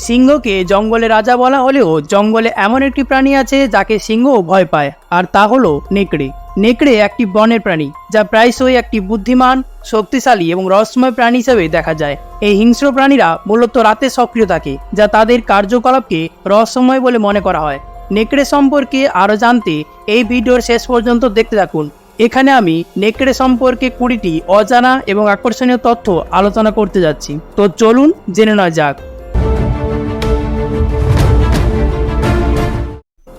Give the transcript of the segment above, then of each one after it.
সিংহকে জঙ্গলে রাজা বলা হলেও জঙ্গলে এমন একটি প্রাণী আছে যাকে সিংহও ভয় পায়, আর তা হলো নেকড়ে। নেকড়ে একটি বনের প্রাণী যা প্রায়শই একটি বুদ্ধিমান, শক্তিশালী এবং রহস্যময় প্রাণী হিসেবে দেখা যায়। এই হিংস্র প্রাণীরা মূলত রাতে সক্রিয় থাকে, যা তাদের কার্যকলাপকে রহস্যময় বলে মনে করা হয়। নেকড়ে সম্পর্কে আরও জানতে এই ভিডিওর শেষ পর্যন্ত দেখতে থাকুন। এখানে আমি নেকড়ে সম্পর্কে 20টি অজানা এবং আকর্ষণীয় তথ্য আলোচনা করতে যাচ্ছি। তো চলুন জেনে নেওয়া যাক।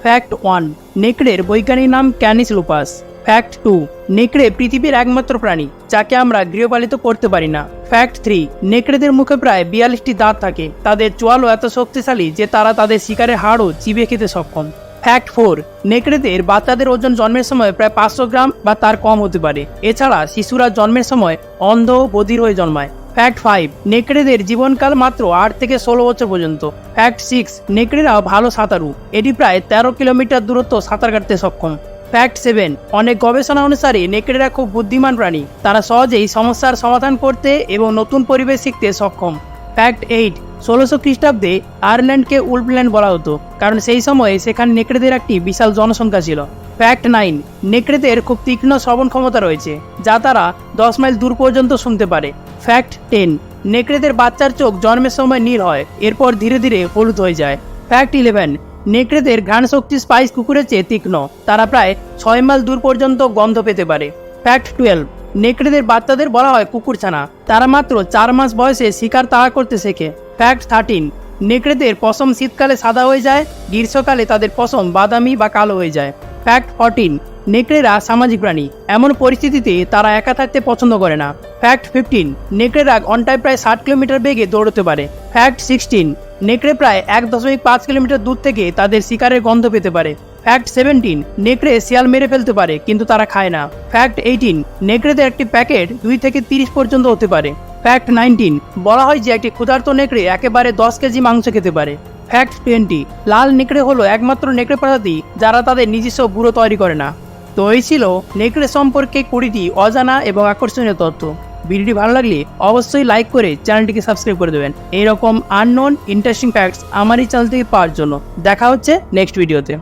ফ্যাক্ট 1, নেকড়ের বৈজ্ঞানিক নাম ক্যানিস লুপাস। ফ্যাক্ট 2, নেকড়ে পৃথিবীর একমাত্র প্রাণী যাকে আমরা গৃহপালিত করতে পারি না। ফ্যাক্ট 3, নেকড়েদের মুখে প্রায় 42টি দাঁত থাকে। তাদের চোয়ালও এত শক্তিশালী যে তারা তাদের শিকারের হাড়ও চিবিয়ে খেতে সক্ষম। ফ্যাক্ট 4, নেকড়েদের বাচ্চাদের ওজন জন্মের সময় প্রায় 500 গ্রাম বা তার কম হতে পারে। এছাড়া শিশুরা জন্মের সময় অন্ধ ও বধির হয়ে জন্মায়। ফ্যাক্ট 5, নেকড়েদের জীবনকাল মাত্র 8 থেকে 16 বছর পর্যন্ত। ফ্যাক্ট 6, নেকড়েরা ভালো সাঁতারু। এটি প্রায় 13 কিলোমিটার দূরত্ব সাঁতার কাটতে সক্ষম। ফ্যাক্ট 7, অনেক গবেষণা অনুসারে নেকড়েরা খুব বুদ্ধিমান প্রাণী। তারা সহজেই সমস্যার সমাধান করতে এবং নতুন পরিবেশ শিখতে সক্ষম। ফ্যাক্ট 8, 1600 খ্রিস্টাব্দে আয়ারল্যান্ডকে উলফল্যান্ড বলা হতো, কারণ সেই সময়ে সেখানে নেকড়েদের একটি বিশাল জনসংখ্যা ছিল। ফ্যাক্ট 9, নেকড়েদের খুব তীক্ষ্ণ শ্রবণ ক্ষমতা রয়েছে, যা তারা 10 মাইল দূর পর্যন্ত শুনতে পারে। ফ্যাক্ট 10, নেকড়েদের বাচ্চার চোখ জন্মের সময় নীল হয়, এরপর ধীরে ধীরে হলুদ হয়ে যায়। ফ্যাক্ট 11, নেকড়েদের ঘ্রাণ শক্তি স্পাইস কুকুরের চেয়ে তীক্ষ্ণ। তারা প্রায় 6 মাইল দূর পর্যন্ত গন্ধ পেতে পারে। ফ্যাক্ট 12, নেকড়েদের বাচ্চাদের বলা হয় কুকুরছানা। তারা মাত্র 4 মাস বয়সে শিকার তাড়া করতে শেখে। ফ্যাক্ট 13, নেকড়েদের পশম শীতকালে সাদা হয়ে যায়, গ্রীষ্মকালে তাদের পশম বাদামি বা কালো হয়ে যায়। ফ্যাক্ট 14, নেকড়েরা সামাজিক প্রাণী। এমন পরিস্থিতিতে তারা একা থাকতে পছন্দ করে না। ফ্যাক্ট 15, নেকড়েরা ঘন্টায় প্রায় 60 কিলোমিটার বেগে দৌড়তে পারে। ফ্যাক্ট 16, নেকড়ে প্রায় 1.5 কিলোমিটার দূর থেকে তাদের শিকারের গন্ধ পেতে পারে। ফ্যাক্ট 17, নেকড়ে শিয়াল মেরে ফেলতে পারে কিন্তু তারা খায় না। ফ্যাক্ট 18, নেকড়েদের একটি প্যাকেট 2 থেকে 30 পর্যন্ত হতে পারে। ফ্যাক্ট 19, বলা হয় যে একটি ক্ষুধার্ত নেকড়ে একেবারে 10 কেজি মাংস খেতে পারে। ফ্যাক্ট 20, লাল নেকড়ে হলো একমাত্র নেকড়ে প্রজাতি যারা তাদের নিজস্ব ব্যুরো তৈরি করে না। তো এই ছিল নেকড়ে সম্পর্কে 20টি অজানা এবং আকর্ষণীয় তথ্য। ভিডিওটি ভালো লাগলে অবশ্যই লাইক করে চ্যানেলটিকে সাবস্ক্রাইব করে দেবেন। এইরকম আননোন ইন্টারেস্টিং ফ্যাক্টস আমার এই চ্যানেল থেকে পাওয়ার জন্য। দেখা হচ্ছে নেক্সট ভিডিওতে।